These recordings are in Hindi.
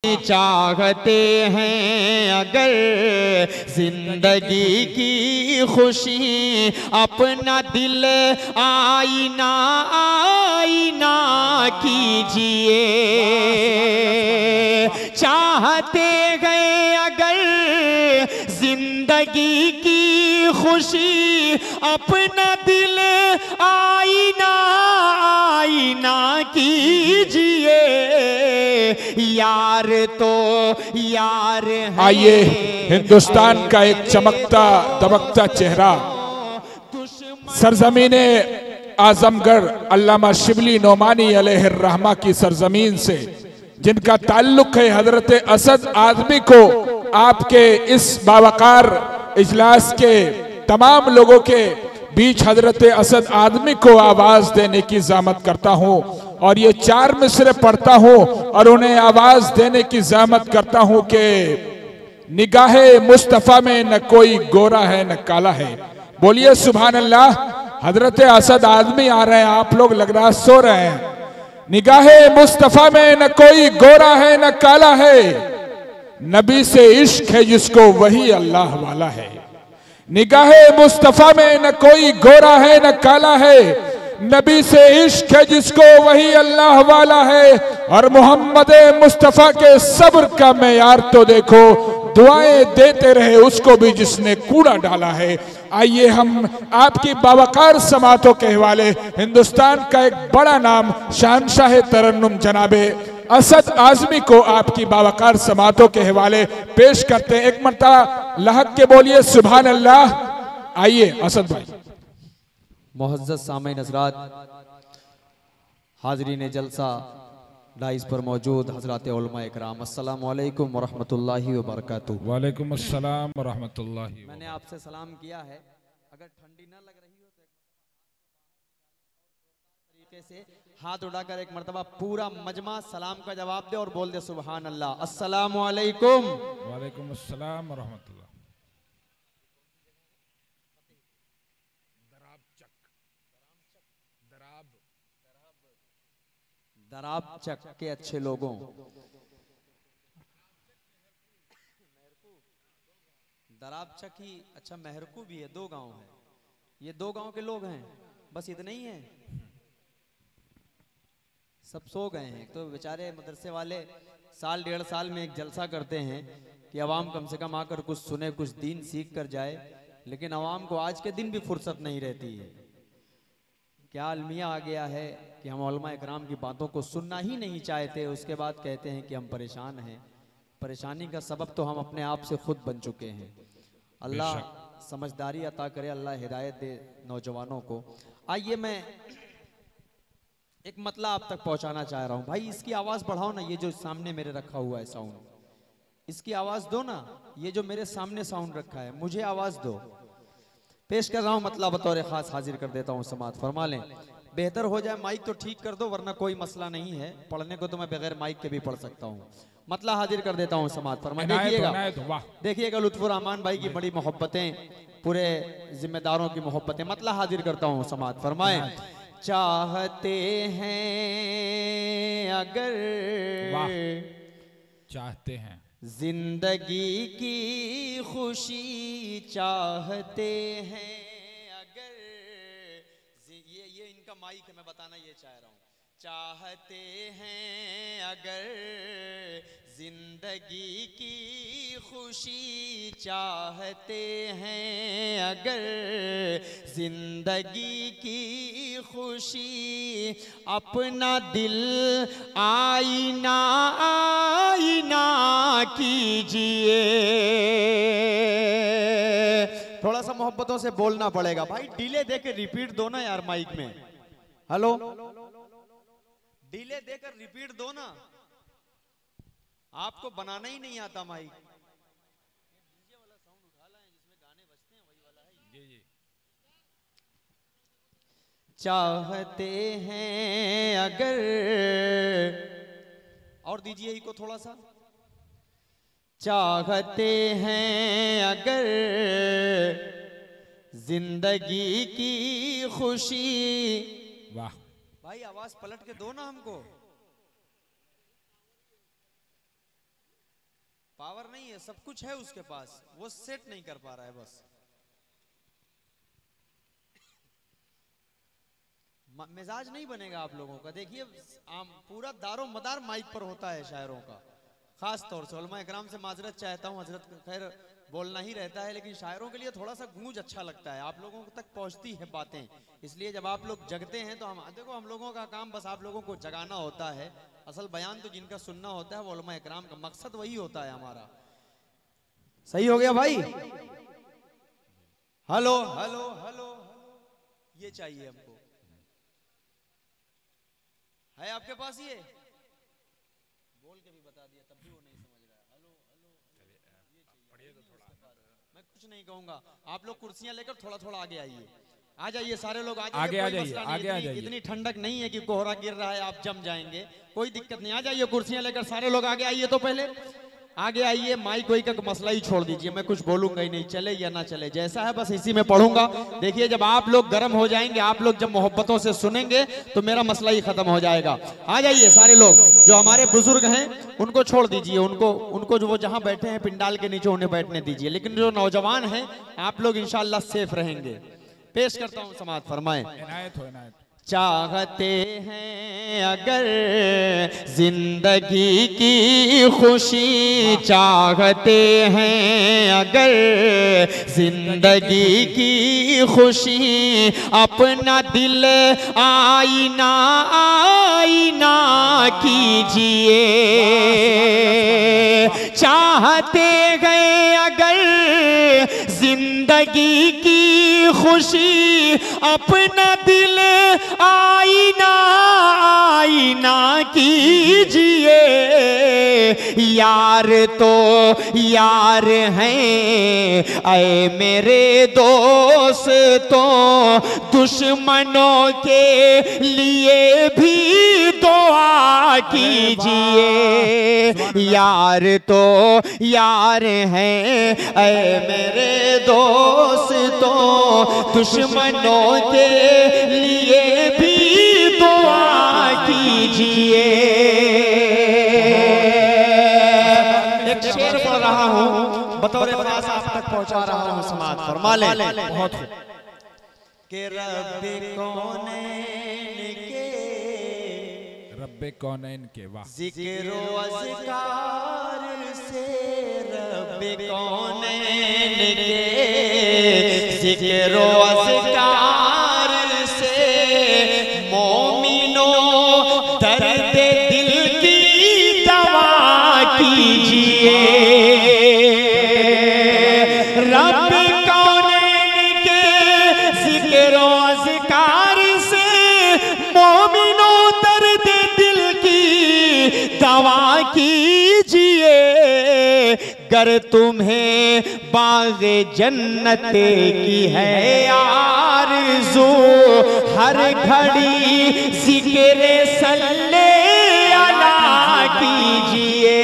चाहते हैं अगर जिंदगी की खुशी, अपना दिल आईना आईना कीजिए। चाहते हैं अगर जिंदगी की खुशी, अपना दिल आईना आईना कीजिए। यार तो यार है। आइए, हिंदुस्तान का एक चमकता दमकता चेहरा सरजमीने आजमगढ़ अल्लामा शिबली नोमानी अलैहिर्रहमा की सरजमीन से, जिनका ताल्लुक है हजरत असद आदमी को, आपके इस बावकार इजलास के तमाम लोगों के बीच हजरत असद आदमी को आवाज देने की ज़हमत करता हूँ और ये 4 मिसरे पढ़ता हूँ और उन्हें आवाज देने की ज़हमत करता हूँ कि निगाहे मुस्तफ़ा में न कोई गोरा है न काला है। बोलिए सुभान अल्लाह। हजरत असद आदमी आ रहे हैं, आप लोग लग रहा सो रहे हैं। निगाहे मुस्तफ़ा में न कोई गोरा है न काला है, नबी से इश्क है जिसको वही अल्लाह वाला है। निगाहे मुस्तफ़ा में न कोई गोरा है न काला है, नबी से इश्क है जिसको वही अल्लाह वाला है। और मोहम्मद मुस्तफ़ा के सब्र का मेयार तो देखो, दुआएं देते रहे उसको भी जिसने कूड़ा डाला है। आइए हम आपकी बावकार समातों के हवाले हिंदुस्तान का एक बड़ा नाम शहंशाह तरन्नुम जनाबे असद आजमी को आपकी बावकार समातों के हवाले पेश करते हैं। एक मरतबा लहक के बोलिए सुभान अल्लाह। आइए असद भाई। मुअज़्ज़ज़ सामीन हज़रात, हाज़रीन जलसा डाइस पर मौजूद हज़रात उलमा इकराम, अस्सलामु अलैकुम व रहमतुल्लाहि व बरकातुहू। वालेकुम अस्सलाम व रहमतुल्लाहि। मैंने आपसे सलाम किया है, अगर ठंडी ना लग रही हो तो तरीके से हाथ उठाकर एक मरतबा पूरा मजमा सलाम का जवाब दे और बोल दे सुभान अल्लाह। अस्सलामु अलैकुम। वालेकुम अस्सलाम व रहमतुल्लाह। दराब चक के अच्छे लोगों, दराब चक ही अच्छा, मेहरकू भी है, 2 गांव है, ये 2 गांव के लोग हैं, बस इतने ही हैं, सब सो गए हैं। तो बेचारे मदरसे वाले साल 1.5 साल में एक जलसा करते हैं कि अवाम कम से कम आकर कुछ सुने, कुछ दीन सीख कर जाए, लेकिन अवाम को आज के दिन भी फुर्सत नहीं रहती है। क्या अलमिया आ गया है कि हम उलमा इकराम की बातों को सुनना ही नहीं चाहते, उसके बाद कहते हैं कि हम परेशान हैं। परेशानी का सबब तो हम अपने आप से खुद बन चुके हैं। अल्लाह समझदारी अता करे, अल्लाह हिदायत दे नौजवानों को। आइए मैं एक मतला आप तक पहुंचाना चाह रहा हूं। भाई इसकी आवाज़ बढ़ाओ ना, ये जो सामने मेरे रखा हुआ है साउंड, इसकी आवाज़ दो ना। ये जो मेरे सामने साउंड रखा है, मुझे आवाज़ दो। पेश कर रहा हूँ मतलब बतौर खास हाजिर कर देता हूँ, समात फरमा लें। बेहतर हो जाए माइक तो ठीक कर दो, वरना कोई मसला नहीं है, पढ़ने को तो मैं बगैर माइक के भी पढ़ सकता हूँ। मतलब हाजिर कर देता हूँ, समात फरमा। देखिएगा देखिएगा लुत्फुर रहमान भाई की बड़ी मोहब्बतें, पूरे जिम्मेदारों की मोहब्बतें। मतलब हाजिर करता हूँ, समात फरमाए। चाहते हैं अगर, चाहते हैं जिंदगी की खुशी, चाहते हैं अगर, ये इनका माइक है, मैं बताना ये चाह रहा हूँ। चाहते हैं अगर जिंदगी की खुशी, चाहते हैं अगर जिंदगी की खुशी, अपना दिल आईना आईना कीजिए। थोड़ा सा मोहब्बतों से बोलना पड़ेगा भाई, डिले देकर रिपीट दो ना यार माइक में। हेलो, डिले देकर रिपीट दो ना, आपको बनाना ही नहीं आता माइक। चाहते हैं अगर, और दीजिए ही को थोड़ा सा। चाहते हैं अगर जिंदगी की खुशी। वाह भाई आवाज पलट के दो ना हमको। पावर नहीं है, सब कुछ है उसके पास, वो सेट नहीं कर पा रहा है बस। मिजाज नहीं बनेगा आप लोगों का। देखिए पूरा दारो मदार माइक पर होता है शायरों का, खास तौर से उलमा इकराम से माजरत चाहता हूँ, हजरत खैर बोलना ही रहता है, लेकिन शायरों के लिए थोड़ा सा गूंज अच्छा लगता है, आप लोगों तक पहुंचती है बातें, इसलिए जब आप लोग जगते हैं तो हम देखो, हम लोगों का काम बस आप लोगों को जगाना होता है, असल बयान तो जिनका सुनना होता है वो उलमा इकराम का मकसद वही होता है हमारा। सही हो गया भाई? हेलो हेलो हेलो, ये चाहिए हमको, है आपके पास? ये बोल के भी बता दिया तब भी वो नहीं समझ रहा है। हेलो हेलो, ये चाहिए, मैं कुछ नहीं कहूंगा, आप लोग कुर्सियां लेकर थोड़ा थोड़ा आगे आइए, आ जाइए सारे लोग, आगे आ जाइए। इतनी ठंडक नहीं है कि कोहरा गिर रहा है आप जम जाएंगे, कोई दिक्कत नहीं, आ जाइए कुर्सियां लेकर सारे लोग आगे आइए। तो पहले आगे आइए, माइक वाइक का मसला ही छोड़ दीजिए, मैं कुछ बोलूंगा ही नहीं, चले या ना चले जैसा है बस इसी में पढ़ूंगा। देखिए जब आप लोग गर्म हो जाएंगे, आप लोग जब मोहब्बतों से सुनेंगे तो मेरा मसला ही खत्म हो जाएगा। आ जाइए सारे लोग, जो हमारे बुजुर्ग हैं उनको छोड़ दीजिए, उनको जो वो जहां बैठे हैं पिंडाल के नीचे उन्हें बैठने दीजिए, लेकिन जो नौजवान हैं आप लोग इंशाअल्लाह सेफ रहेंगे। पेश करता हूं, समाअत फरमाएं। इनायत हो, इनायत। चाहते हैं अगर जिंदगी की खुशी, चाहते हैं अगर जिंदगी की खुशी, अपना दिल आईना आईना कीजिए। चाहते हैं अगर जिंदगी की खुशी, अपना दिल आईना आईना कीजिए। यार तो यार हैं ऐ मेरे दोस्तों, दुश्मनों के लिए भी दुआ कीजिए। यार तो यार हैं ऐ मेरे दोस्तों, दुश्मनों के लिए भी दुआ कीजिए। एक शेर पढ़ रहा हूँ, बतौर ख़ास आप तक पहुँचा रहा हूँ, समाअत फरमा लें। बहुत के रब्बे कौनैन के, रब्बे कौनैन के, वाह, ज़िक्र व अज़कार से, रब्बे कौनैन के ज़िक्र व अज़कार से, मोमिनो दर्द दिल की दवा कीजिए। रब कौनैन के ज़िक्र व अज़कार से, मोमिनो दर्द दिल की दवा कीजिए। गर तुम्हें बाग़े जन्नत की है आरज़ू, हर घड़ी ज़िक्र सल्ले अला कीजिए।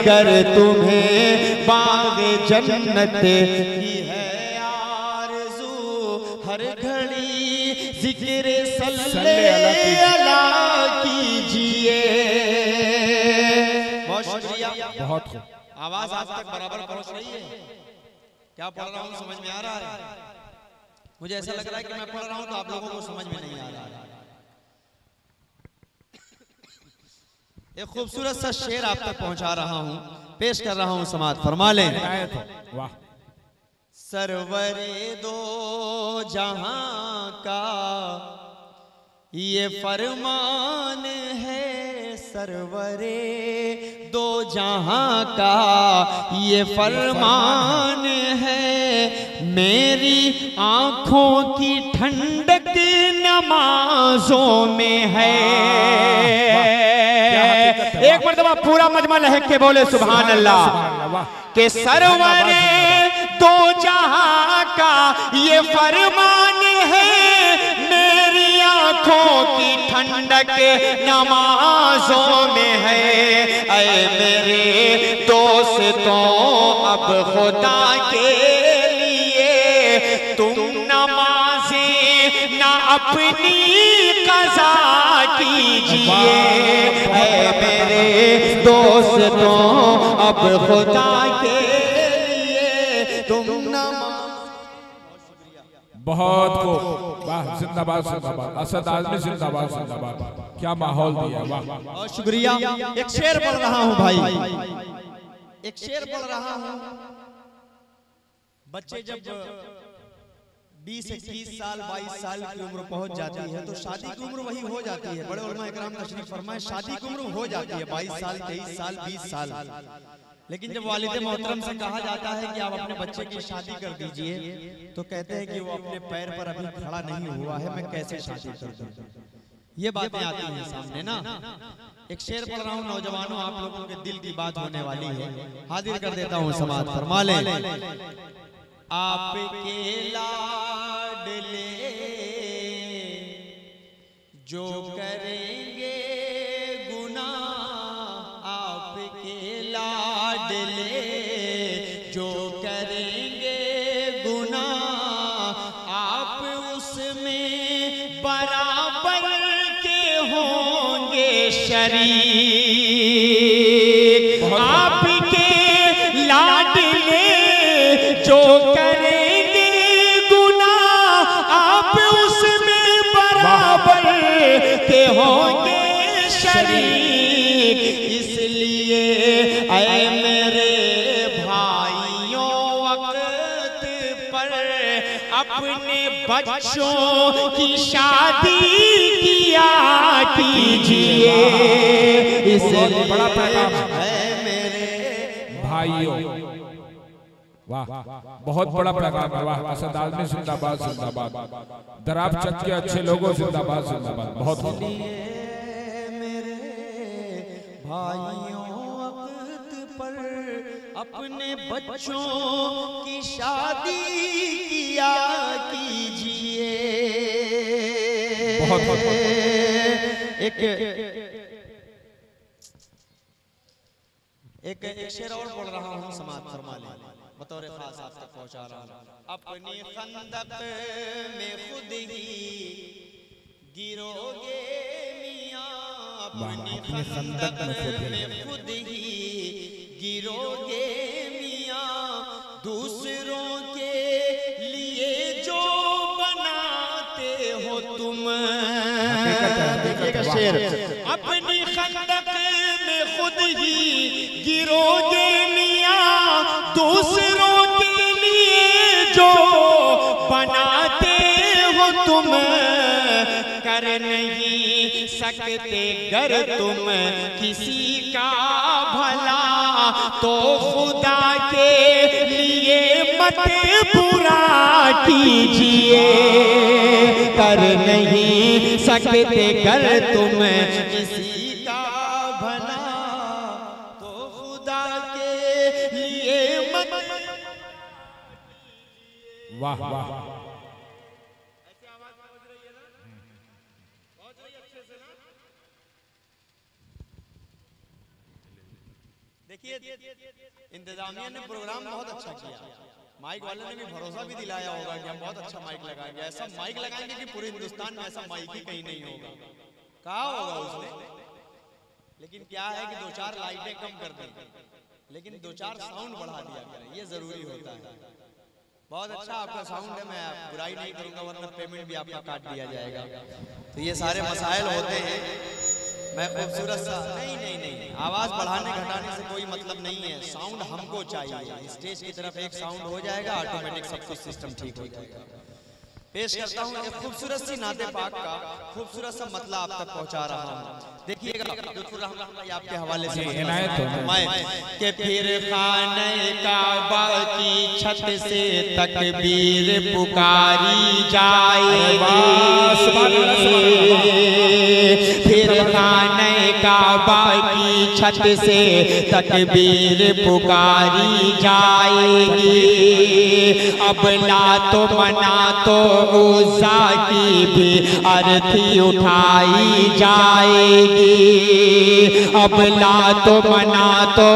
गर तुम्हें बाग़े जन्नत की है आरज़ू, हर घड़ी ज़िक्र सल्ले अला कीजिए। बहुत शुक्रिया, बहुत खूब। आवाज आप तक बराबर पहुंच रही है? क्या पढ़ रहा हूँ समझ में आ रहा है? मुझे ऐसा लग रहा है कि मैं पढ़ रहा हूँ तो आप लोगों को समझ में नहीं आ रहा है। एक खूबसूरत सा शेर आप तक पहुंचा रहा हूँ, पेश कर रहा हूँ, समाअत फरमा लें। वाह। सरवरे दो जहां का ये फरमान है, सरवरे दो जहां का ये फरमान है। मेरी आंखों की ठंडक नमाजों में है। एक मर्तबा पूरा मजमा लहक के बोले सुभान अल्लाह। के सरवरे दो जहां का ये फरमान है, मेरी आंखों की ठंडक नमाजों में है। ऐ मेरे दोस्तों अब खुदा के लिए तुम नमाज़ी ना अपनी क़ज़ा कीजिए। ऐ मेरे दोस्तों अब खुदा के लिए तुम बहुत को वाह, जिंदाबाद जिंदाबाद, असद आज़मी जिंदाबाद जिंदाबाद, क्या माहौल दिया, वाह बहुत शुक्रिया। एक शेर पढ़ रहा हूँ भाई, एक शेर पढ़ रहा हूँ। बच्चे जब 20, 21 साल 22 साल की उम्र पहुंच जाती है तो शादी की उम्र वही हो जाती है। बड़े उलमा इकराम तशरीफ फरमाए, शादी की उम्र हो जाती है 22 साल 23 साल 20 साल। लेकिन जब वालिद मोहतरम से कहा जाता है कि आप अपने बच्चे की शादी कर दीजिए तो कहते हैं कि वो अपने पैर पर अभी खड़ा नहीं हुआ है, मैं कैसे शादी कर दूं। ये बातें आती हैं सामने ना। एक शेर पढ़ रहा हूँ नौजवानों, आप लोगों के दिल की बात होने वाली है, हाजिर कर देता हूँ समाज फरमा ले। आपके लाडले जो करेंगे गुनाह, आपके लाडले जो करेंगे गुनाह, आप उसमें बराबर के होंगे शरीक। आपके लाडले जो करेंगे गुनाह, आप उसमें बराबर के होंगे शरीक। इसलिए ऐ मेरे भाइयों वक्त पर अपने बच्चों की शादी किया कीजिए। इसलिए बड़ा पैगाम है मेरे भाइयों, वाह बहुत बड़ा पैगाम है, वाह असद आज़मी जिंदाबाद जिंदाबाद, दराब चक के अच्छे लोगों जिंदाबाद जिंदाबाद, बहुत मेरे भाइयों वक्त पर अपने बच्चों की शादी किया कीजिए। बहुत बहुत एक शेर और पढ़ रहा हूँ, समाज फरमा ले, बतौर खास आप तक पहुंचा रहा हूँ। अपनी खंदक में खुद ही गिरोगे मियाँ, अपनी खंदक में खुद ही गिरोगे मियाँ। दूसरों के लिए जो बनाते हो तुम, देखिएगा शेर, अपनी खंदक में खुद ही गिरोगे मियाँ। दूसरों के लिए जो बनाते हो तुम, कर नहीं सकते गर तुम किसी का भला, तो खुदा के लिए मत बुरा कीजिए। कर नहीं सकते गर तुम किसी का भला, तो खुदा के लिए मत। वाह वाह, देखिए इंतजामिया ने प्रोग्राम बहुत अच्छा किया, माइक वाले ने भी भरोसा भी दिलाया होगा कि हम बहुत अच्छा माइक लगाएंगे। ऐसा माइक लगाएंगे कि पूरे हिंदुस्तान में ऐसा माइक ही कहीं नहीं होगा। कहा होगा उसने, लेकिन क्या है कि 2-4 लाइटें कम कर देंगे, लेकिन 2-4 साउंड बढ़ा दिया गया, ये जरूरी होता है। बहुत अच्छा आपका साउंड है, मैं बुराई नहीं करूंगा वरना पेमेंट भी आपका काट दिया जाएगा। तो ये सारे मसाइल होते हैं। मैं खूबसूरत सा नहीं, आवाज बढ़ाने घटाने से कोई मतलब नहीं है, साउंड हमको चाहिए। स्टेज की तरफ एक साउंड हो जाएगा, ऑटोमेटिक सब कुछ सिस्टम ठीक हो जाएगा। पेश करता हूँ एक खूबसूरत सी नाते पाक का खूबसूरत सा मतलब आप तक पहुँचा रहा हूँ। देखिएगा आपके हवाले से कि फिर खाने काबा की छत से तकबीर पुकारी जाएगी, फिर खाने काबा की की छत से तकबीर पुकारी जाएगी। अब लातो मनातो उज़्ज़ा की भी अर्थी उठाई जाएगी। अब लातो मनातो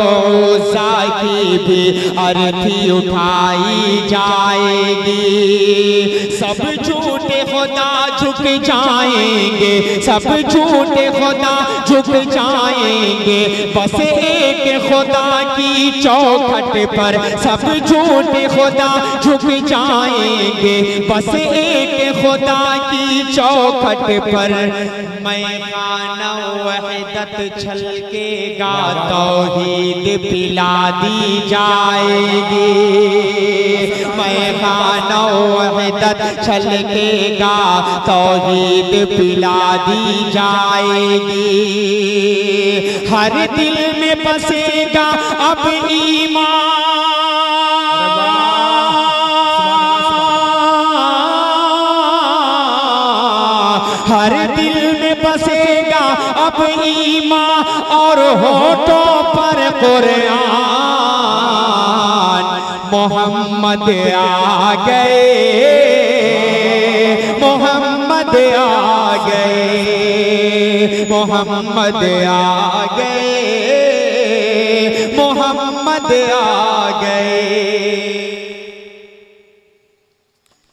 उज़्ज़ा की भी अर्थी उठाई जाएगी। सब झूठे खुदा झुक जाएंगे, सब झूठे खुदा झुक जाएंगे, बस एक खुदा की चौखट पर सब झूठे खुदा झुक जाएंगे, बस एक खुदा की चौखट पर। मैं खाना वहदत छलकेगा, तौहीद पिला दी जाएगी। मैं खाना वहदत छलकेगा, तौहीद पिला दी जाएगी। हर दिल में बसेगा अब ईमान, हर दिल में बसेगा अब ईमान, और होठों पर कुरान। मोहम्मद आ गए, मोहम्मद आ गए, मोहम्मद आ गए, मोहम्मद आ गए।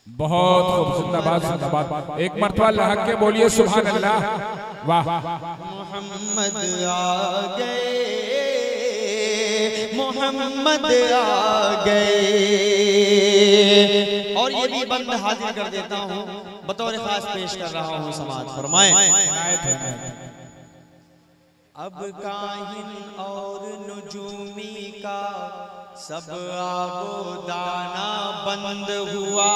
बहुत खूब, जिंदाबाद जिंदाबाद। एक मरतबा लहक के बोलिए सुभान अल्लाह। वाह, मोहम्मद आ गए, मोहम्मद आ गए। और ये भी बंद हाजिर कर देता हूँ, बतौर खास पेश कर रहा हूँ, समाज फरमाएं। अब काहिन और नुजूमी का सब आबोदाना बंद हुआ।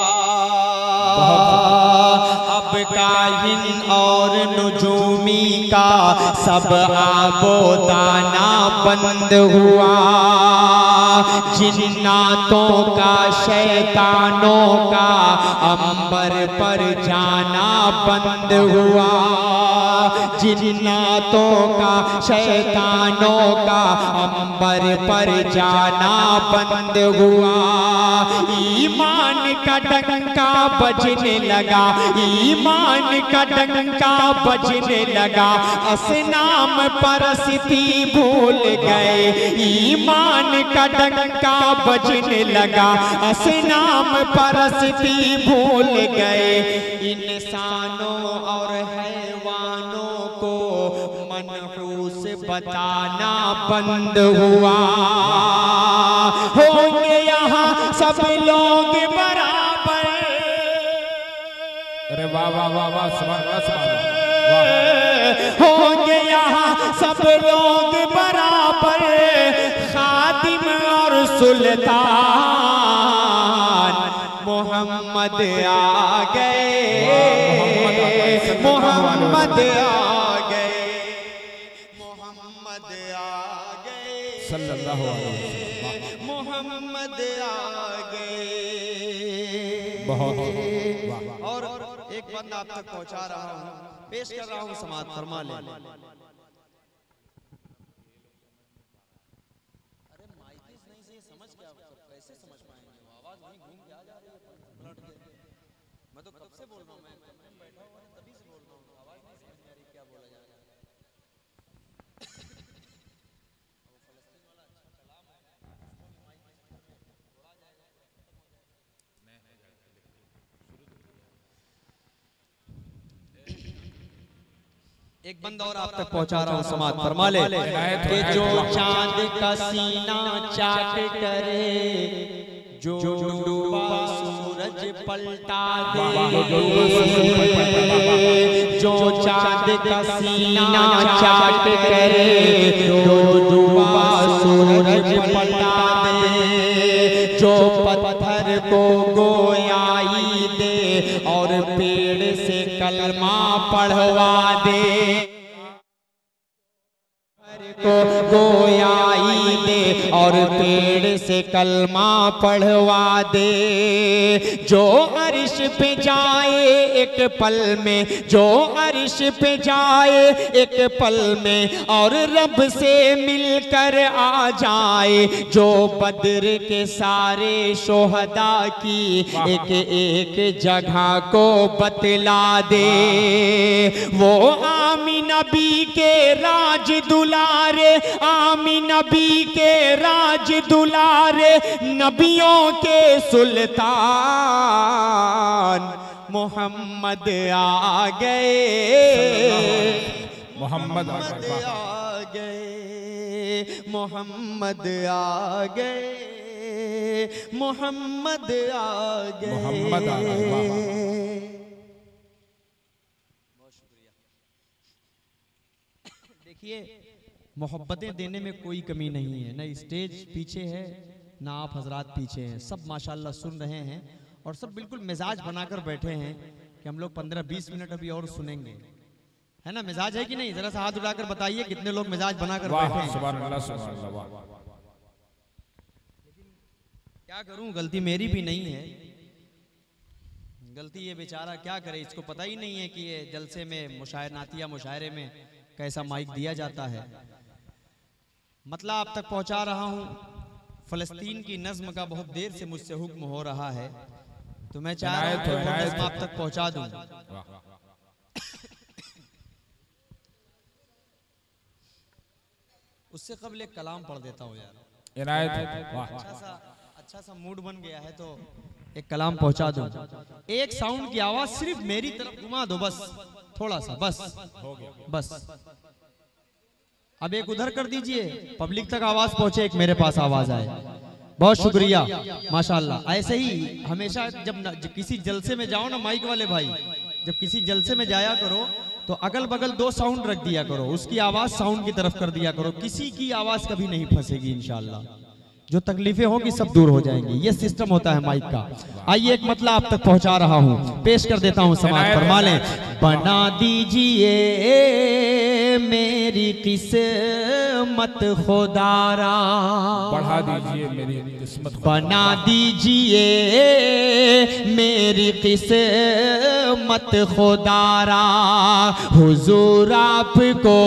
अब काहिन और नुजूमी का सब आबोदाना बंद हुआ। जिन्नातों का शैतानों का अंबर पर जाना बंद हुआ। जिन्नातों का शैतानों का अंबर पर जाना बंद हुआ। ईमान का डंका बजने लगा, ईमान का डंका बजने लगा। असनाम परस्ती भूल गए, ईमान का डंका बजने लगा। असनाम परस्ती भूल गए। इंसानों और हैवानों को मनहूस बताना बंद हुआ। होंगे यहाँ सब लोग बराबर। अरे वाह वाह वाह वाह, सुभान अल्लाह, सुभान अल्लाह। होंगे यहाँ सब लोग बराबर, खादिम और सुल्तान। मोहम्मद आ गए, मोहम्मद आ गए, मोहम्मद आ गए, सल्लल्लाहु अलैहि वसल्लम। मोहम्मद आ गए। बहुत और एक बंद आप तक पहुंचा रहा हूँ, पेश कर रहा हूँ, समाज फरमा ले। अरे माइक नहीं से समझ क्या, कैसे समझ पाएंगे? आवाज वहीं घूम के आ जा रही है, पलट के। मैं तो कब से बोल रहा हूँ, मैं बैठा हुआ है तभी से बोल रहा हूँ, आवाज नहीं समझ में आ रही क्या बोला जा रहा है। एक बंद और आप तक पहुंचा रहा हूं, समाज फरमा ले कि जो चांद का सीना चाट करे, जो डूबा सूरज पलटा दे। जो चांद का सीना चाट करे, जो डूबा सूरज पलटा दे। जो पत्थर को गोयाई दे और पेड़ से कलमा पढ़वा दे। को गोयाई दे और पेड़ से कलमा पढ़वा दे। जो अर्श पे जाए एक पल में, जो अर्श पे जाए एक पल में और रब से मिलकर आ जाए। जो बद्र के सारे शोहदा की एक एक जगह को बतला दे। वो आमी नबी के राज दुलारे, आमी नबी के राज दुलारे, नबियों के सुल्तान मोहम्मद आ गए, मोहम्मद आ गए, मोहम्मद आ गए, मोहम्मद आ गए, मोहम्मद आ गए। देखिए, मोहब्बतें देने में कोई कमी नहीं है, ना स्टेज पीछे है ना आप हजरात पीछे हैं, सब माशाल्लाह सुन रहे हैं और सब बिल्कुल मिजाज बनाकर बैठे हैं कि हम लोग 15-20 मिनट अभी और सुनेंगे, है ना? मिजाज है कि नहीं? जरा सा हाथ उठाकर बताइए कितने लोग मिजाज बनाकर बैठे हैं। सुभान अल्लाह, सुभान अल्लाह। क्या करूं, गलती मेरी भी नहीं है, गलती ये बेचारा क्या करे, इसको पता ही नहीं है कि ये जलसे में नातिया मुशायरे में कैसा माइक दिया जाता है। मतलब आप तक पहुंचा रहा हूं, फलस्तीन की नज्म का बहुत देर से मुझसे हुक्म हो रहा है, तो मैं चाह रहा हूं कि वो नज्म आप तक पहुंचा दूं। उससे कबल एक कलाम पढ़ देता हूं यार, इनायत। अच्छा सा मूड बन गया है तो एक कलाम पहुंचा दूं। एक साउंड की आवाज सिर्फ मेरी तरफ घुमा दो, बस थोड़ा सा, बस। अब एक उधर कर दीजिए, पब्लिक तक आवाज पहुंचे, एक मेरे पास आवाज आए। बहुत शुक्रिया, माशाल्लाह। ऐसे ही हमेशा जब किसी जलसे में जाओ ना माइक वाले भाई, जब किसी जलसे में जाया करो तो अगल बगल 2 साउंड रख दिया करो, उसकी आवाज साउंड की तरफ कर दिया करो, किसी की आवाज कभी नहीं फंसेगी इंशाल्लाह। जो तकलीफें होंगी सब दूर हो जाएंगी, ये सिस्टम होता है माइक का। आइए एक मतलब आप तक पहुंचा रहा हूं, पेश कर देता हूं, समाज फरमा लें। बना दीजिए मेरी किस्मत खुदारा, बढ़ा दीजिए मेरी किस्मत, बना दीजिए मेरी किस्मत खुदारा। हुजूर आपको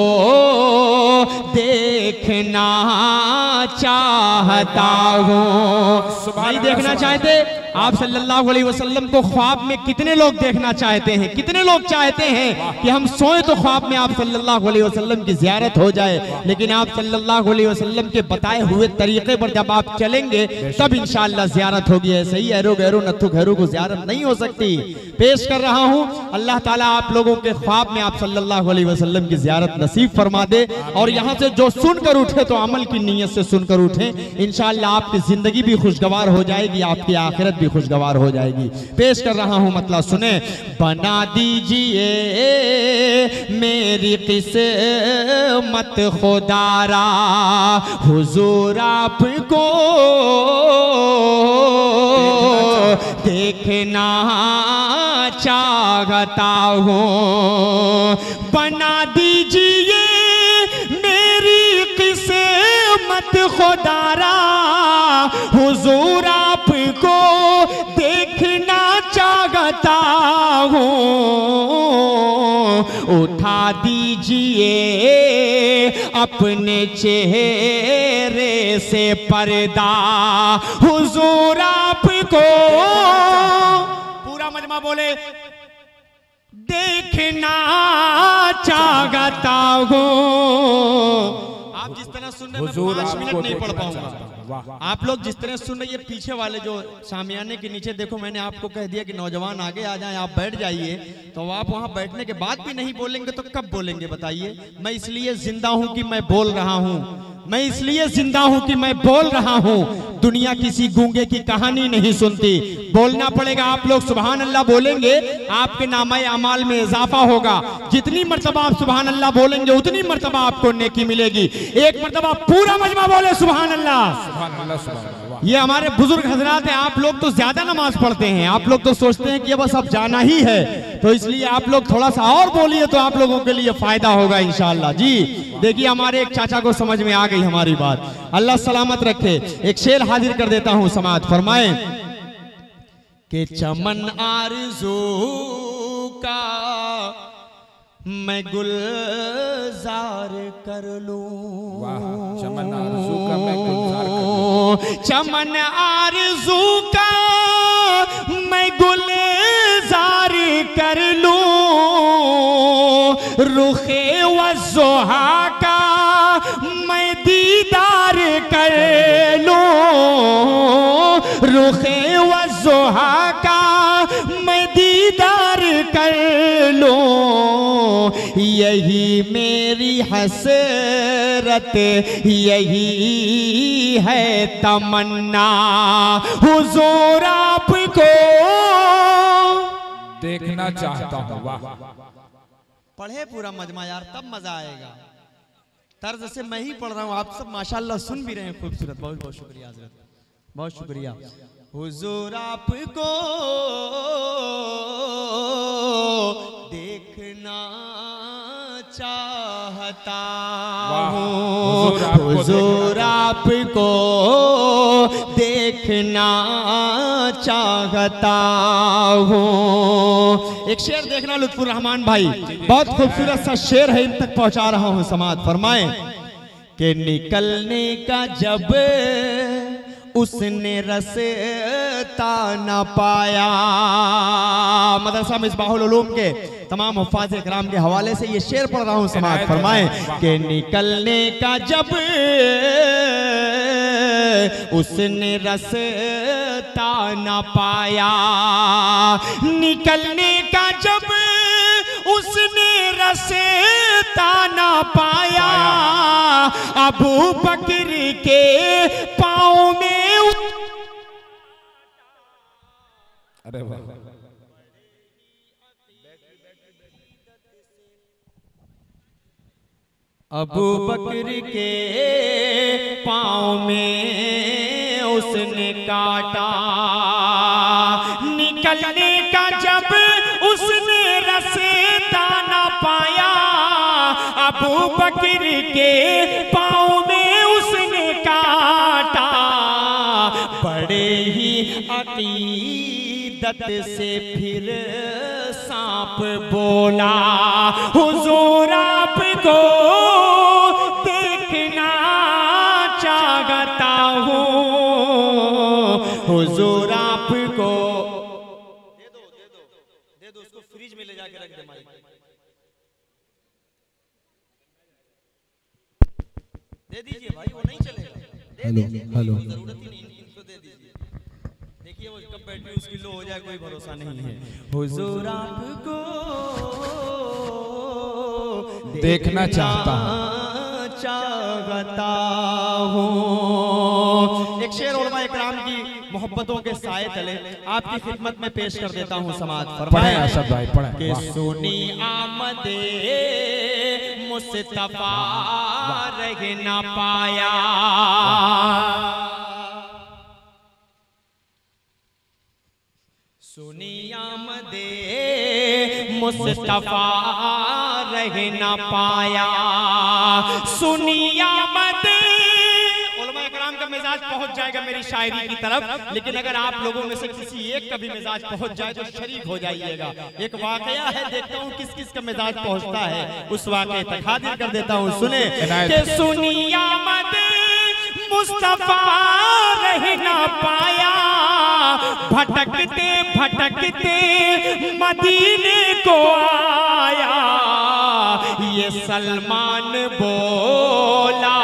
देखना चाहता हूँ। नहीं देखना चाहते? आप सल्लल्लाहु अलैहि वसल्लम को ख्वाब में कितने लोग देखना चाहते हैं? कितने लोग चाहते हैं कि हम सोए तो ख्वाब में आप सल्लल्लाहु अलैहि वसल्लम की ज़ियारत हो जाए, लेकिन आप सल्लल्लाहु अलैहि वसल्लम के बताए हुए तरीके पर जब आप चलेंगे तब इंशाअल्लाह ज़ियारत होगी। ऐसे ही एरो गैरो नथु घैरो को ज़ियारत नहीं हो सकती। पेश कर रहा हूँ, अल्लाह ताला आप लोगों के ख्वाब में आप सल्लल्लाहु अलैहि वसल्लम की ज़ियारत नसीब फरमा दे। और यहाँ से जो सुनकर उठे तो अमल की नीयत से सुनकर उठे, इंशाअल्लाह आपकी जिंदगी भी खुशगवार हो जाएगी, आपकी आखिरत भी खुशगवार हो जाएगी। पेश कर रहा हूं, मतलब सुने। बना दीजिए मेरी किस्मत खुदारा, हुजूर आपको देखना चाहता हूँ। बना दीजिए मेरी किस्मत खुदारा, हुजूर आपको देखना चाहता हूँ। उठा दीजिए अपने चेहरे से पर्दा, हुजूर आपको, पूरा मजमा बोले, देखना चाहता हूँ। आप जिस तरह सुन रहे हैं, मैं 5 मिनट नहीं पढ़ पाऊंगा। आप लोग जिस तरह सुन रहे हैं, पीछे वाले जो शामियाने के नीचे देखो, मैंने आपको कह दिया कि नौजवान आगे आ जाएं, आप बैठ जाइए। तो आप वहां बैठने के बाद भी नहीं बोलेंगे तो कब बोलेंगे बताइए? मैं इसलिए जिंदा हूं कि मैं बोल रहा हूं, मैं इसलिए जिंदा हूं कि मैं बोल रहा हूं। दुनिया किसी गूंगे की कहानी नहीं सुनती। बोलना पड़ेगा। आप लोग सुभान अल्लाह बोलेंगे, आपके नामाए अमाल में इजाफा होगा। जितनी मर्तबा आप सुभान अल्लाह बोलेंगे उतनी मर्तबा आपको नेकी मिलेगी। एक मर्तबा पूरा मजमा बोले सुभान अल्लाह। ये हमारे बुजुर्ग हजरात हैं। आप लोग तो ज्यादा नमाज पढ़ते हैं, आप लोग तो सोचते हैं कि बस अब जाना ही है, तो इसलिए आप लोग थोड़ा सा और बोलिए तो आप लोगों के लिए फायदा होगा इंशाअल्लाह। जी देखिए हमारे एक चाचा को समझ में आ गई हमारी बात, अल्लाह सलामत रखे। एक शेर हाजिर कर देता हूं समात, फरमाए कि चमन आरज़ू का मैं गुलजार कर लूं, चमन आरज़ू का मैं गुलजार कर लूं, चमन आरज़ू का मैं गुलजार कर लूं, रुखे वज़्ज़ोहा का मैं दीदार कर लूं, रुखे वज़्ज़ोहा का मैं दीदार कर लूं, यही मेरी हसरत यही है तमन्ना, हुजूर आपको देखना चाहता हूँ। वाह, पढ़े पूरा मजमा यार, तब मजा आएगा। तर्ज से मैं ही पढ़ रहा हूँ, आप सब माशाल्लाह सुन भी रहे हैं, खूबसूरत। बहुत बहुत शुक्रिया हज़रत, बहुत शुक्रिया। हुजूर आपको देखना चाहता हूँ, हुजूर आपको देखना चाहता हूँ। एक शेर देखना लुत्फुर रहमान भाई, बहुत खूबसूरत सा शेर है, इन तक पहुंचा रहा हूं समात। फरमाए कि निकलने का जब उसने रास्ता न पाया, मदरसा मिसबाहुल उलूम के तमाम हुफ्फाज़ इकराम के हवाले से ये शेर पढ़ रहा हूं समात। फरमाए कि निकलने का जब उसने रास्ता न पाया, निकलने का जब उसने रास्ता न पाया, अबू बकर के पाँव में अरे वाह, अबू बकर के पाँव में उसने काटा, निकलने का जब उसने रास्ता न पाया, अबू बकर के पाँव में उसने काटा, बड़े ही अकीदत से फिर सांप बोला, हुजूर आपको देखना चाहता हूँ, हुजूर आपको दे दो उसको, फ्रिज में ले जाके रख दे माइक, दे दीजिए भाई, वो नहीं चलेगा। हेलो हेलो, जरूरत ही नहीं, इनको दे दीजिए। देखिए वो कब बैटरी उसकी लो हो जाए, कोई भरोसा नहीं है। हुजूर आपको देखना चाहता हूँ। एक शेर उलमा इकराम की मोहब्बतों के साए तले आपकी खिदमत में पेश कर देता हूँ समात। पढ़े असद भाई, पढ़े। कि सुनी आमदे मुस्तफा रह न पाया, सुनी आमदे मुस्तफा रह न पाया, सुनी आमदे। उलमा इकराम का मिजाज पहुंच जाएगा मेरी शायरी की तरफ, लेकिन अगर आप लोगों में से किसी एक का भी मिजाज पहुंच जाए तो शरीक हो जाइएगा। एक वाकया है, देखता हूं किस किस का मिजाज पहुंचता है, उस वाकये तक हाजिर कर देता हूं। सुने कि सुनी आमदे मुस्तफा रह न पाया, भटकते भटकते मदीने को आया, ये सलमान बोला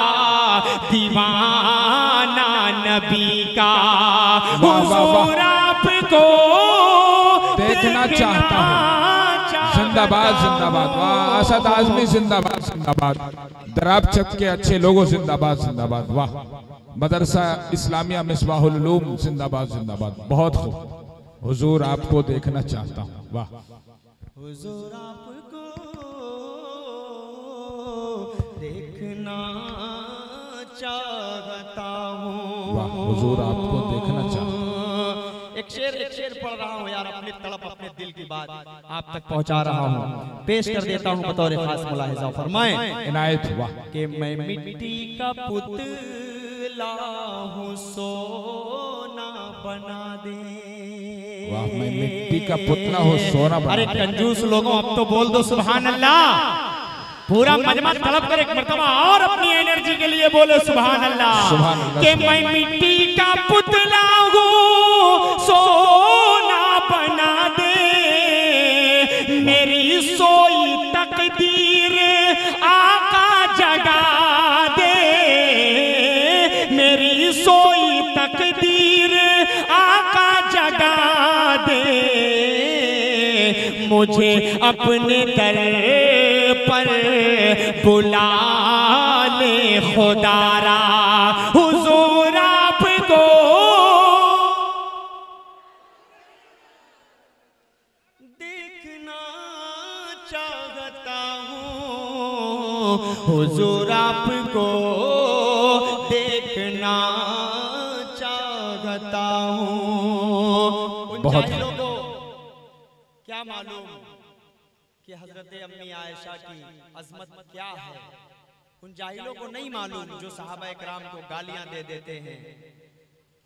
दीवाना नबी का, हुजूर आपको देखना चाहता हूँ। जिंदाबाद जिंदाबाद, वाह, असद आजमी जिंदाबाद जिंदाबाद, दराब चक के अच्छे लोगों जिंदाबाद जिंदाबाद, वाह, मदरसा इस्लामिया मिसबाहुल उलूम जिंदाबाद जिंदाबाद, बहुत खूब। हुजूर आपको देखना चाहता हूँ, वाह, हुजूर आपको देखना चाहता हूँ, वाह, हुजूर आपको देखना चाहता हूँ। एक शेर पढ़ रहा हूँ यार, अपनी तड़प अपने दिल की बात आप तक पहुँचा रहा हूँ, पेश कर देता हूँ बतौर खास मुलाहिजा। फरमाएं इनायत हुआ कि मैं मिट्टी का पुतला हूँ सोना बना दे। वाह, मैं मिट्टी का पुतला हूँ सोना बना। अरे कंजूस लोगों, अब तो बोल दो सुभान अल्लाह। पूरा मजमा तलब कर एक मर्तबा और अपनी एनर्जी के लिए बोले सुभान अल्लाह। कि मैं मिट्टी का पुतला हूँ सोना बना दे, मेरी सोई तकदीर आका जगा दे, मेरी सोई तकदीर आका जगा दे, मुझे अपने दर पर बुला ले खुदारा, हुजूर आपको देखना चाहता हूँ, हुजूर आपको देखना चाहता हूँ। बहुत लोगों क्या मालूम कि हजरत अम्मी आयशा की अजमत क्या है, उन जाहिलों को नहीं मालूम जो सहाबा इकराम को गालियां दे देते हैं।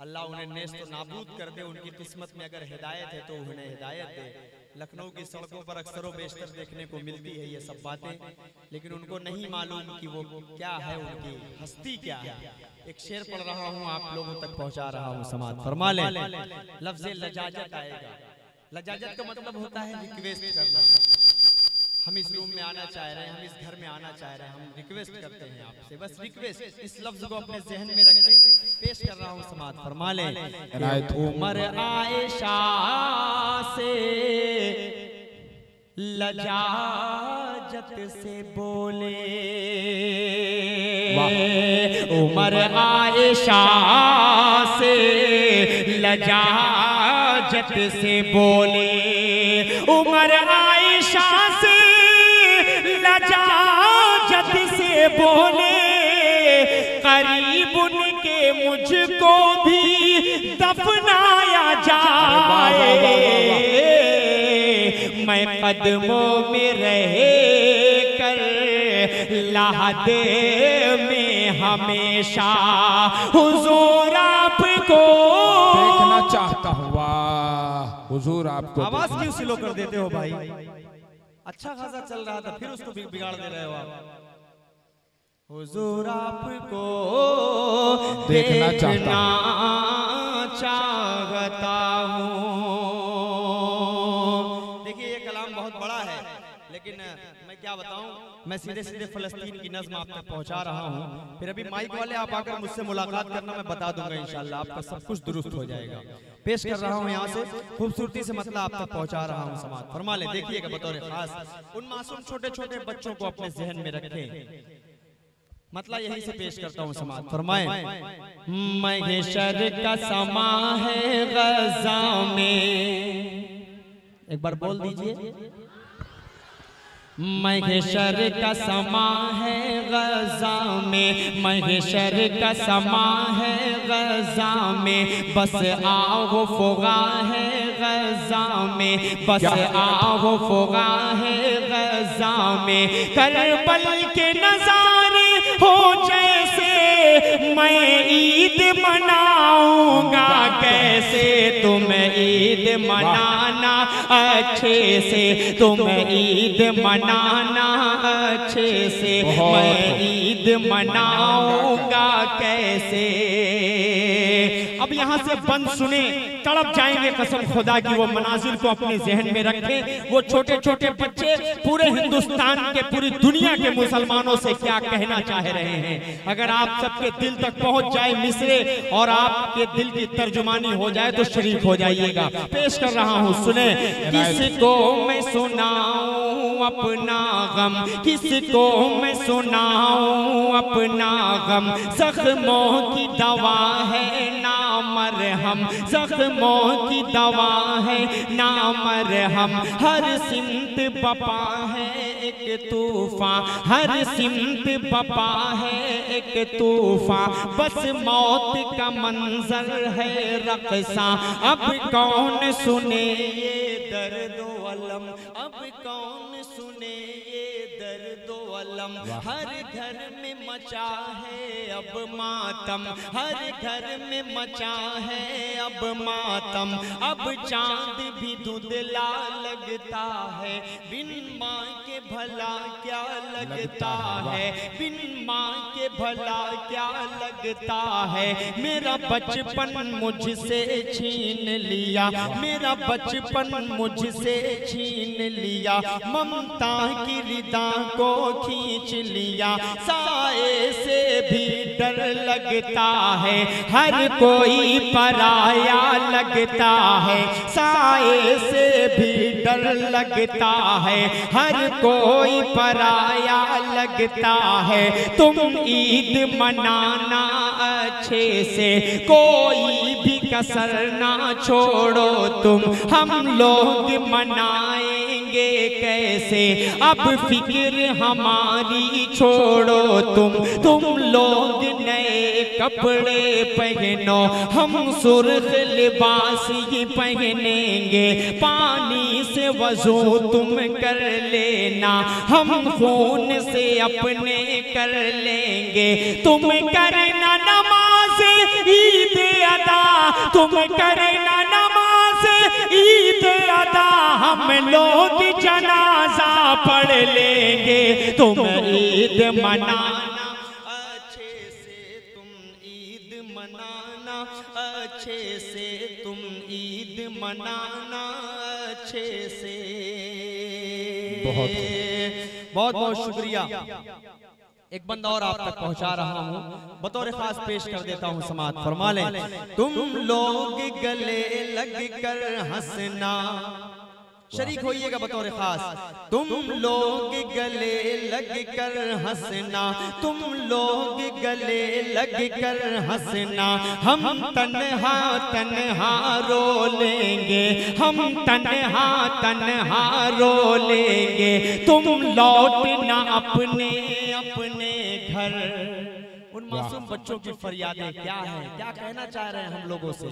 अल्लाह उन्हें नेस्त नाबूद कर दे, उनकी किस्मत में अगर हिदायत है तो उन्हें हिदायत दे। लखनऊ की सड़कों पर अक्सर व बेशतर देखने को मिलती है ये सब बातें, लेकिन उनको नहीं मालूम कि वो क्या है, उनकी हस्ती क्या है। एक शेर पढ़ रहा हूँ, आप लोगों तक पहुँचा रहा हूँ, समात फरमा लें। लफ्ज़ लजाजत आएगा। लजाजत का मतलब होता है रिक्वेस्ट करना। हम इस रूम में आना चाह रहे हैं, हम इस घर में आना चाह रहे हैं, हम रिक्वेस्ट करते हैं आपसे, बस रिक्वेस्ट। इस लफ्ज को अपने जहन में रखें, पेश कर रहा हूँ, समात फरमा लें। उमर आयशा से लजाजत से बोले, उमर आयशा से लजाजत से बोले, उमर आयशा से लजाजत से बोले, करीब उनके मुझको भी दफनाया जाए, मैं कदमों में रहे कर लाहदे में हमेशा हुजूर आपको देखना चाहता हूँ। वाह, हुजूर आपको। आवाज क्यों स्लो कर देते हो भाई? अच्छा खासा चल रहा था, फिर उसको बिगाड़ दे रहे हो आप। हुजूर आपको देखना चाहता हूँ। देखिए ये कलाम बहुत बड़ा है, लेकिन मैं क्या बताऊं, मैं सीधे सीधे फलस्तीन की नज़्म आप तक पहुंचा रहा हूं। फिर अभी माइक वाले आप आकर मुझसे मुलाकात करना, मैं बता दूंगा इंशाल्लाह, आपका सब कुछ दुरुस्त हो जाएगा। पेश कर रहा हूं यहाँ से खूबसूरती से मतलब आप तक पहुंचा रहा हूं, समाज फरमा ले। देखिएगा बतौर खास उन मासूम छोटे छोटे बच्चों को अपने जहन में रखें, मतलब यही से पेश करता हूँ, समाज फरमाएं। महशर का समा है गज़ा में, एक बार बोल दीजिए। महशर का समा है गज़ा में, महशर का समा है गज़ा में, बस आओ फुगा है गज़ा में, बस आओ फुगा है गज़ा में, करबल के नज़ारे हो जैसे, मैं ईद मनाऊंगा कैसे, तुम ईद मनाना अच्छे से, तुम ईद मनाना अच्छे से, मैं ईद मनाऊंगा कैसे। अब यहाँ से बंद सुने, तड़प जाएंगे कसम खुदा की, वो मनाजिल को अपने जहन में रखें। वो छोटे छोटे बच्चे पूरे हिंदुस्तान के, पूरी दुनिया के मुसलमानों से क्या कहना चाह रहे हैं, अगर आप सबके दिल तक पहुंच जाए मिसरे और आपके दिल की तर्जुमानी हो जाए तो शरीक हो जाइएगा। पेश कर रहा हूँ, सुने। किसको मैं सुनाऊं अपना गम, किसको मैं सुनाऊं अपना गम, जख्मों की दवा है ना मरहम, जख्मों की दवा है ना मरहम, हर सिमत बपा है एक तूफान, हर सिमत बपा है एक तूफान, बस मौत का मंजर है रक़सा। अब कौन सुने ये दर्द व अलम, अब कौन सुने ये दर्द व अलम। हर घर में मचा है अब मातम, हर घर में मचा है अब मातम। अब चांद भी धुंधला लगता है, बिन माँ के भला क्या लगता है, बिन माँ के भला क्या लगता है। मेरा बचपन मुझसे छीन लिया, मेरा बचपन मुझसे छीन लिया, ममता की रिदा को खींच लिया। साए से भी डर लगता है, हर कोई पराया लगता है। साए से भी डर लगता है, हर कोई पराया लगता है। तुम ईद मनाना अच्छे से, कोई भी कसर ना छोड़ो तुम। हम लोग मनाएंगे कैसे, अब फिक्र हमारी छोड़ो तुम लोग नए कपड़े पहनो, हम सुर्ख लिबास ही पहनेंगे। पानी से वजू तुम कर लेना, हम खून से अपने कर लेंगे। तुम करना नमाज ईद अदा, तुम करना नमाज ईद अदा, हम लोग जनाजा पढ़ लेंगे। तुम ईद मनाना अच्छे से, तुम ईद मनाना अच्छे से, तुम ईद मनाना अच्छे से। बहुत बहुत शुक्रिया। एक बंदा और आप तक पहुंचा रहा हूं, बतौर खास पेश कर देता हूं, समाअत फरमा लें। तुम लोग गले लग कर हंसना, शरीक होइएगा बतौर खास। तुम लोग गले लग कर हंसना, तुम लोग गले लग कर हंसना। हम तन्हा तन्हा रो लेंगे, हम तन्हा तन्हा रो लेंगे। तुम लौटना अपने अपने घर। उन मासूम बच्चों की फरियादें क्या है, क्या कहना चाह रहे हैं हम लोगों से,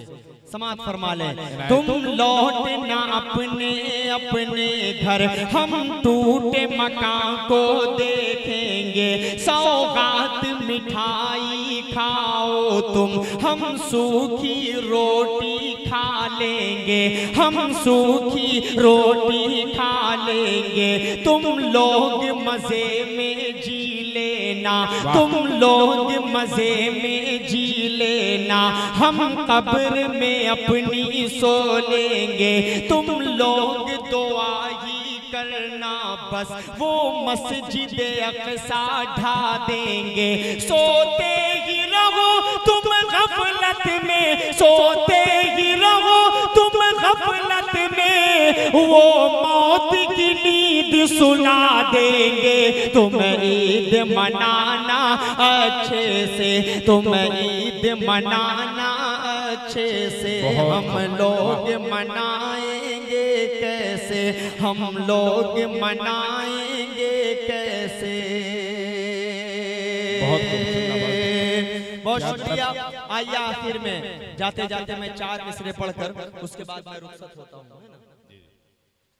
समाअत फरमा लें। तुम लौटना अपने अपने घर, हम टूटे मकान को देखेंगे। सौगात मिठाई खाओ तुम, हम सूखी रोटी खा लेंगे, हम सूखी रोटी खा लेंगे। तुम लोग मजे में जी लेना, तुम लोग मजे में जी लेना। हम कब्र में अपनी सो लेंगे, तुम लोग दुआ ही करना बस, वो मस्जिद अक़सा ढा देंगे। सोते ही रहो तुम गफलत में, सोते ही रहो तुम गफलत में, वो मौत की नींद सुला देंगे। तुम ईद मनाना अच्छे से, तुम ईद मनाना अच्छे से। हम लोग मनाएंगे कैसे, हम लोग मनाएंगे कैसे। बहुत शुक्रिया। आइए आखिर में जाते जाते मैं 4 मिसरे पढ़कर उसके बाद मैं रुखसत होता हूँ।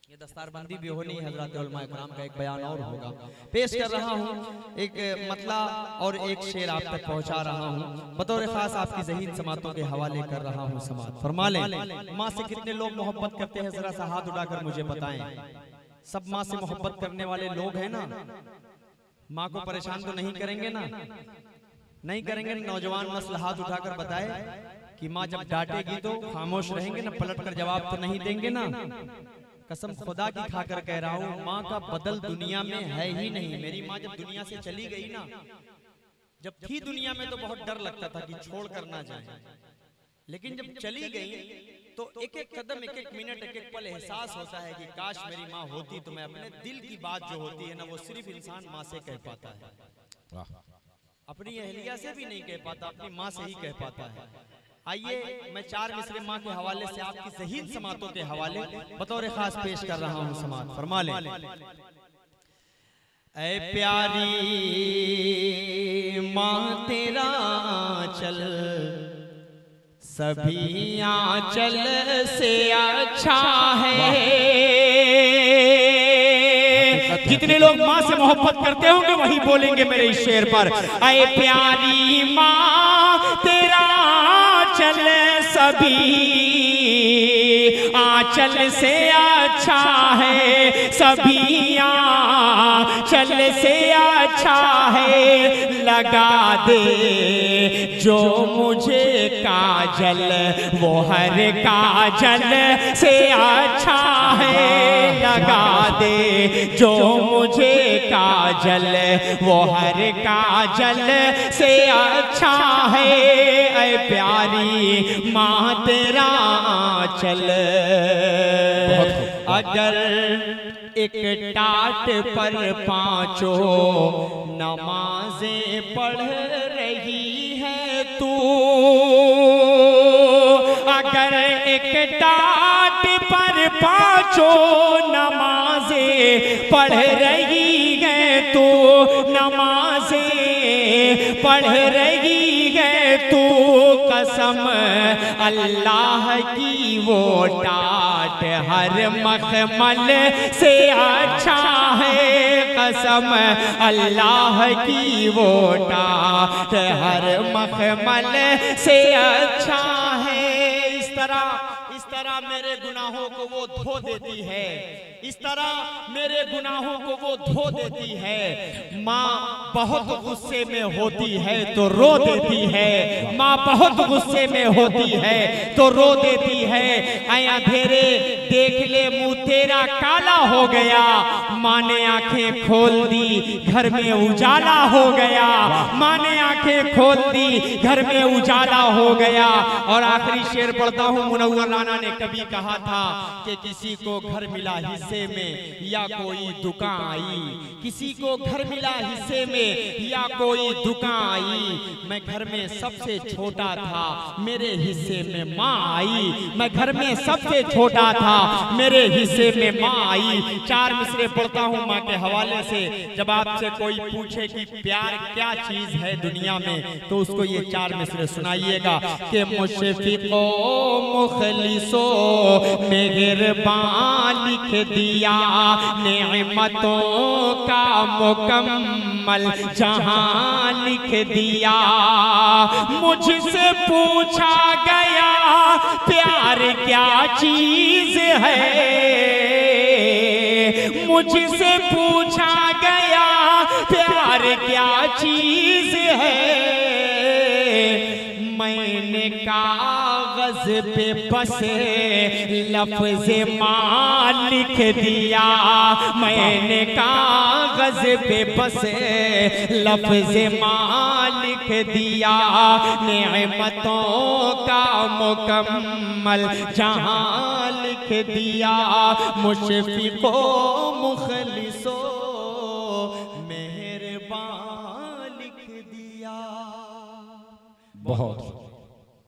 ये दस्तारबंदी भी होनी है, हज़रात उलमा इकराम का एक बयान और होगा। पेश कर रहा हूँ एक मतला और एक शेर आप तक पहुँचा रहा हूँ, बतौर खास आपकी ज़हीन समातों के हवाले कर रहा हूँ। समात फरमा लें। माँ से कितने लोग मोहब्बत करते हैं, जरा सा हाथ उठाकर मुझे बताएं। सब माँ से मोहब्बत करने वाले लोग हैं ना, माँ को परेशान तो नहीं करेंगे ना, नहीं करेंगे। नौजवान नस्ल हाथ उठाकर बताए कि माँ जब डांटेगी तो खामोश रहेंगे ना, पलट कर जवाब तो नहीं देंगे ना। कसम खुदा की खाकर कह रहा हूँ, माँ का बदल दुनिया में है ही नहीं। मेरी माँ जब दुनिया से चली गई ना, जब थी दुनिया में तो बहुत डर लगता था कि छोड़ कर ना जाए, लेकिन जब चली गई तो एक एक कदम, एक एक मिनट, एक एक पल एहसास होता है कि काश मेरी माँ होती तो मैं अपने दिल की बात जो होती है ना, वो सिर्फ इंसान माँ से कह पाता है, अपनी अहलिया से भी नहीं कह पाता, अपनी माँ से ही कह पाता है। आइए मैं 4 मिसरे माँ के हवाले से आपकी ज़हीन समातों के हवाले बतौर खास पेश कर रहा हूँ। समात फरमा लें। ऐ प्यारी माँ तेरा आंचल सभी आंचल से अच्छा है। जितने लोग माँ से मोहब्बत करते होंगे वही बोलेंगे मेरे इस शेर पर। ऐ प्यारी माँ तेरा आंचल सभी आंचल से अच्छा है, सभी आंचल से अच्छा है। लगा दे जो मुझे काजल वो हर काजल से अच्छा है। लगा दे जो मुझे काजल वो हर काजल से अच्छा है। ऐ प्यारी माँ तेरा आंचल। अगर एक टाट पर पांचों नमाजें पढ़ रही है तू, अगर एक टाट पर पांचों नमाजें पढ़ रही है तू, नमाजें पढ़ रही है तू, कसम अल्लाह की वो टाट हर मखमल से अच्छा है। कसम अल्लाह की वो टाट हर मखमल से अच्छा है। इस तरह मेरे गुनाहों को वो धो देती है, इस तरह मेरे गुनाहों को वो धो देती है। माँ बहुत गुस्से में होती है तो रो देती है, माँ बहुत गुस्से में होती है तो रो देती है। ऐ अंधेरे देख ले मुंह तेरा काला हो गया, माँ ने आंखें खोल दी घर में उजाला हो गया, माँ ने आंखें खोल दी घर में उजाला हो गया। और आखिरी शेर पढ़ता हूँ। मुनव्वर राना ने कभी कहा था कि किसी को घर मिला हिस्से में या कोई दुकान आई, किसी को घर मिला हिस्से में या कोई दुकान आई। मैं घर में सबसे छोटा था मेरे हिस्से में माँ आई, मैं घर में सबसे छोटा था मेरे हिस्से में माँ आई। चार मिसरे पढ़ता हूँ माँ के हवाले से। जब आपसे कोई पूछे कि प्यार क्या चीज है दुनिया में तो उसको ये चार मिसरे सुनाइएगा कि मुशफ़िक़ो मुखलिसो मेहरबान लिख दिया, नेमतों का मुकम्मल जहां लिख दिया। मुझसे पूछा गया प्यार क्या चीज है, मुझसे पूछा गया प्यार क्या चीज है। मैंने कागज पे बसे लफ्ज़ माँ लिख दिया, मैंने कागज पे बसे लफ्ज़ माँ लिख दिया। नेमतों का मुकम्मल जहां लिख दिया। मुशफ़िक़ो मुखलिसो मेहरबान लिख दिया। बहुत